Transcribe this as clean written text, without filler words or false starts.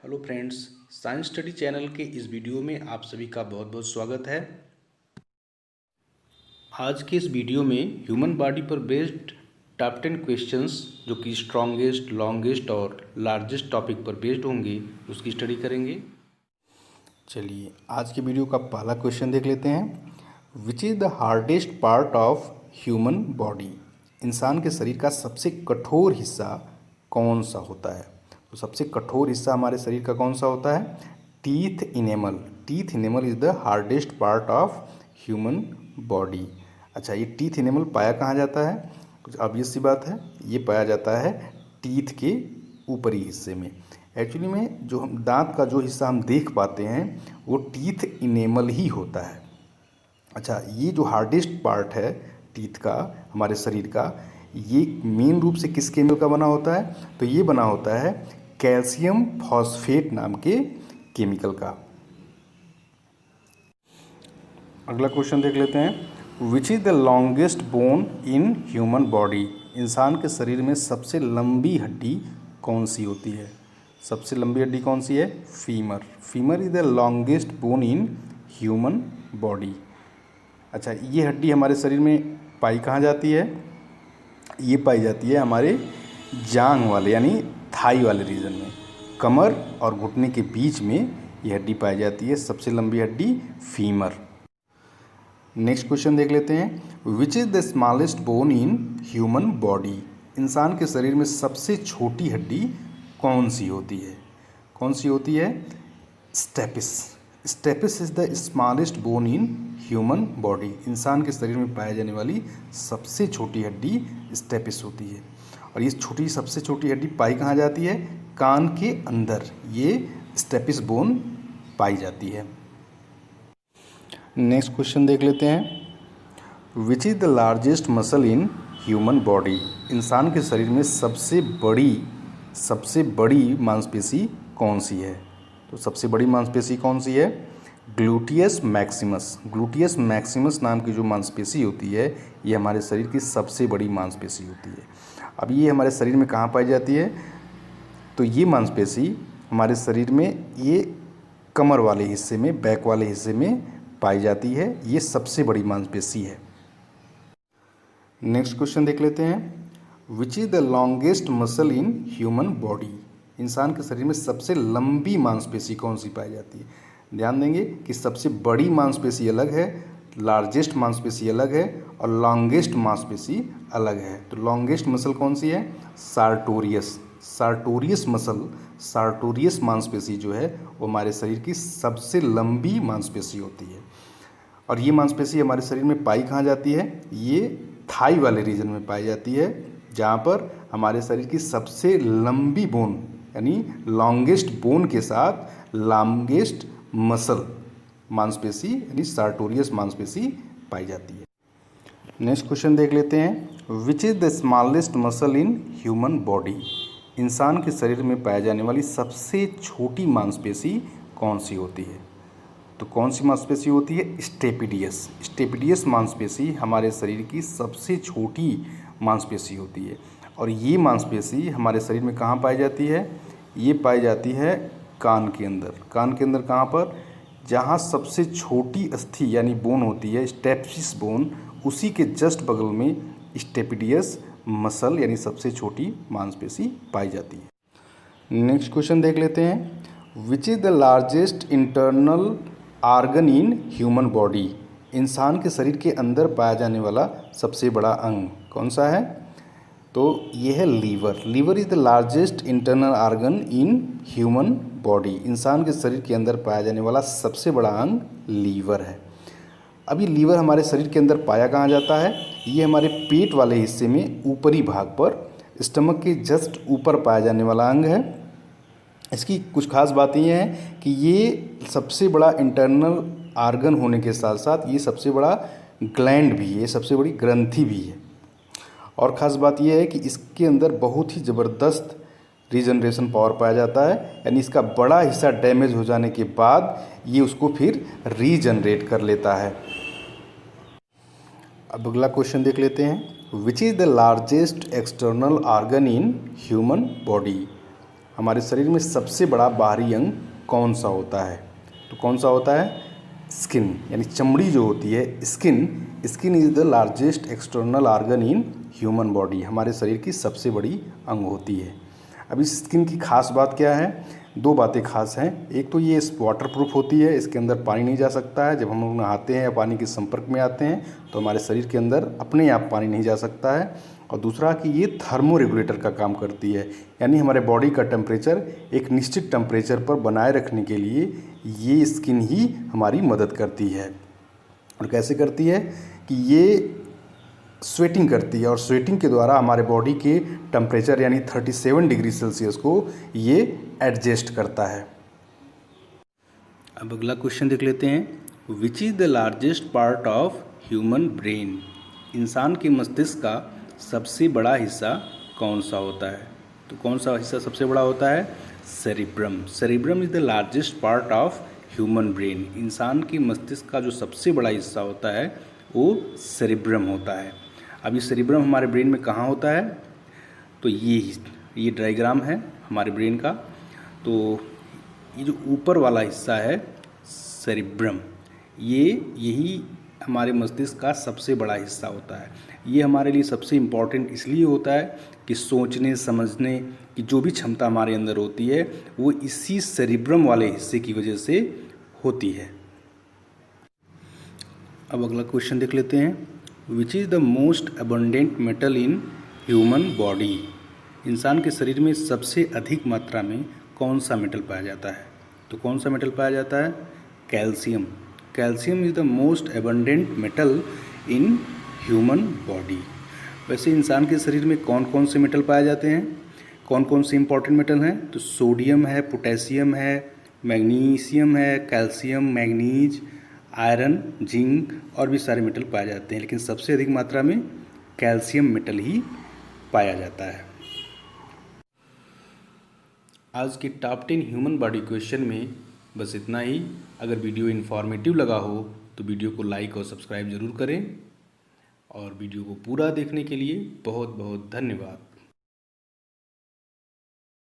Hello friends, science study channel के इस video में आप सभी का बहुत बहुत स्वागत है। आज के इस वीडियो में ह्यूमन बॉडी पर बेस्ड टॉप 10 क्वेश्चंस जो कि स्ट्रॉन्गेस्ट, लॉन्गेस्ट और लार्जेस्ट टॉपिक पर बेस्ड होंगे उसकी स्टडी करेंगे। चलिए आज के वीडियो का पहला क्वेश्चन देख लेते हैं। Which is the hardest part of human body? इंसान के शरीर का सबसे कठोर हिस्सा कौन सा होता है? तो सबसे कठोर हिस्सा हमारे शरीर का कौन सा होता है? Teeth enamel. Teeth enamel is the hardest part of human body. अच्छा, ये टीथ इनेमल पाया कहाँ जाता है? कुछ ऑब्वियस सी बात है, ये पाया जाता है टीथ के ऊपरी हिस्से में। एक्चुअली में जो हम दांत का जो हिस्सा हम देख पाते हैं वो टीथ इनेमल ही होता है। अच्छा, ये जो हार्डेस्ट पार्ट है टीथ का, हमारे शरीर का, ये मेन रूप से किस केमिकल का बना होता है? तो ये बना होता है कैल्शियम फॉस्फेट नाम के केमिकल का। अगला क्वेश्चन देख लेते हैं। Which is the longest bone in human body? इंसान के शरीर में सबसे लंबी हड्डी कौन सी होती है? सबसे लंबी हड्डी कौन सी है? Femur. Femur is the longest bone in human body. अच्छा, ये हड्डी हमारे शरीर में पाई कहाँ जाती है? ये पाई जाती है हमारे जांघ वाले यानी थाई वाले रीजन में, कमर और घुटने के बीच में ये हड्डी पाई जाती है, सबसे लंबी हड्डी फीमर। नेक्स्ट क्वेश्चन देख लेते हैं। Which is the smallest bone in human body? इंसान के शरीर में सबसे छोटी हड्डी कौन सी होती है? कौन सी होती है? Stapes. Stapes is the smallest bone in human body. इंसान के शरीर में पाई जाने वाली सबसे छोटी हड्डी स्टेपिस होती है। और ये छोटी सबसे छोटी हड्डी पाई कहाँ जाती है? कान के अंदर ये स्टेपिस बोन पाई जाती है। नेक्स्ट क्वेश्चन देख लेते हैं। Which is the largest muscle in human body? इंसान के शरीर में सबसे बड़ी मांसपेशी कौन सी है? तो सबसे बड़ी मांसपेशी कौन सी है? Gluteus Maximus. ग्लूटियस मैक्सिमस नाम की जो मांसपेशी होती है ये हमारे शरीर की सबसे बड़ी मांसपेशी होती है। अब ये हमारे शरीर में कहाँ पाई जाती है? तो ये मांसपेशी हमारे शरीर में ये कमर वाले हिस्से में, बैक वाले हिस्से में पाई जाती है। ये सबसे बड़ी मांसपेशी है। नेक्स्ट क्वेश्चन देख लेते हैं। Which is the longest muscle in human body? इंसान के शरीर में सबसे लंबी मांसपेशी कौन सी पाई जाती है? ध्यान देंगे कि सबसे बड़ी मांसपेशी अलग है, लार्जेस्ट मांसपेशी अलग है और लॉन्गेस्ट मांसपेशी अलग है। तो लॉन्गेस्ट मसल कौन सी है? सार्टोरियस। सार्टोरियस मसल, सार्टोरियस मांसपेशी जो है वो हमारे शरीर की सबसे लंबी मांसपेशी होती है। और ये मांसपेशी हमारे शरीर में पाई कहाँ जाती है? ये थाई वाले रीजन में पाई जाती है, जहाँ पर हमारे शरीर की सबसे लंबी बोन यानी लॉन्गेस्ट बोन के साथ लॉन्गेस्ट मसल मांसपेशी यानी सार्टोरियस मांसपेशी पाई जाती है। नेक्स्ट क्वेश्चन देख लेते हैं। Which is the smallest muscle in human body? इंसान के शरीर में पाई जाने वाली सबसे छोटी मांसपेशी कौन सी होती है? तो कौन सी मांसपेशी होती है? स्टेपिडियस। स्टेपिडियस मांसपेशी हमारे शरीर की सबसे छोटी मांसपेशी होती है। और ये मांसपेशी हमारे शरीर में कहाँ पाई जाती है? ये पाई जाती है कान के अंदर। कान के अंदर कहाँ पर? जहाँ सबसे छोटी अस्थि यानी बोन होती है, स्टेपिस बोन, उसी के जस्ट बगल में स्टेपिडियस मसल यानी सबसे छोटी मांसपेशी पाई जाती है। नेक्स्ट क्वेश्चन देख लेते हैं। Which is the largest internal organ in human body? इंसान के शरीर के अंदर पाया जाने वाला सबसे बड़ा अंग कौन सा है? तो ये है liver. Liver is the largest internal organ in human body. इंसान के शरीर के अंदर पाया जाने वाला सबसे बड़ा अंग लीवर है। अभी लीवर हमारे शरीर के अंदर पाया कहाँ जाता है? ये हमारे पेट वाले हिस्से में ऊपरी भाग पर, स्टमक के जस्ट ऊपर पाया जाने वाला अंग है। इसकी कुछ खास बातें ये हैं कि ये सबसे बड़ा इंटरनल आर्गन होने के साथ साथ ये सबसे बड़ा ग्लैंड भी है, सबसे बड़ी ग्रंथि भी है। और ख़ास बात यह है कि इसके अंदर बहुत ही ज़बरदस्त रीजनरेशन पावर पाया जाता है, यानी इसका बड़ा हिस्सा डैमेज हो जाने के बाद ये उसको फिर रीजनरेट कर लेता है। अब अगला क्वेश्चन देख लेते हैं। Which is the largest external organ in human body? हमारे शरीर में सबसे बड़ा बाहरी अंग कौन सा होता है? तो कौन सा होता है? स्किन, यानी चमड़ी जो होती है, skin is the largest external organ in human body. हमारे शरीर की सबसे बड़ी अंग होती है। अब इस स्किन की खास बात क्या है? दो बातें खास हैं। एक तो ये वाटर प्रूफ होती है, इसके अंदर पानी नहीं जा सकता है। जब हम लोग नहाते हैं या पानी के संपर्क में आते हैं तो हमारे शरीर के अंदर अपने आप पानी नहीं जा सकता है। और दूसरा कि ये थर्मो रेगुलेटर का काम करती है, यानी हमारे बॉडी का टेम्परेचर एक निश्चित टेम्परेचर पर बनाए रखने के लिए ये स्किन ही हमारी मदद करती है। और कैसे करती है? कि ये स्वेटिंग करती है और स्वेटिंग के द्वारा हमारे बॉडी के टेम्परेचर यानी 37 डिग्री सेल्सियस को ये एडजस्ट करता है। अब अगला क्वेश्चन देख लेते हैं। Which is the largest part of human brain? इंसान के मस्तिष्क का सबसे बड़ा हिस्सा कौन सा होता है? तो कौन सा हिस्सा सबसे बड़ा होता है? Cerebrum. Cerebrum is the largest part of human brain. इंसान के मस्तिष्क का जो सबसे बड़ा हिस्सा होता है वो सेरिब्रम होता है। अब ये सेरिब्रम हमारे ब्रेन में कहाँ होता है? तो ये डायग्राम है हमारे ब्रेन का। तो ये जो ऊपर वाला हिस्सा है सेरिब्रम, यही हमारे मस्तिष्क का सबसे बड़ा हिस्सा होता है। ये हमारे लिए सबसे इम्पॉर्टेंट इसलिए होता है कि सोचने समझने की जो भी क्षमता हमारे अंदर होती है वो इसी सेरिब्रम वाले हिस्से की वजह से होती है। अब अगला क्वेश्चन देख लेते हैं। Which is the most abundant metal in human body? इंसान के शरीर में सबसे अधिक मात्रा में कौन सा मेटल पाया जाता है? तो कौन सा मेटल पाया जाता है? Calcium. Calcium is the most abundant metal in human body. वैसे इंसान के शरीर में कौन कौन से मेटल पाए जाते हैं? कौन कौन से इंपॉर्टेंट मेटल हैं? तो सोडियम है, पोटेशियम है, मैग्नीशियम है, कैल्शियम, मैग्नीज, आयरन, जिंक और भी सारे मेटल पाए जाते हैं, लेकिन सबसे अधिक मात्रा में कैल्शियम मेटल ही पाया जाता है। आज के टॉप 10 ह्यूमन बॉडी क्वेश्चन में बस इतना ही। अगर वीडियो इन्फॉर्मेटिव लगा हो तो वीडियो को लाइक और सब्सक्राइब ज़रूर करें और वीडियो को पूरा देखने के लिए बहुत बहुत धन्यवाद।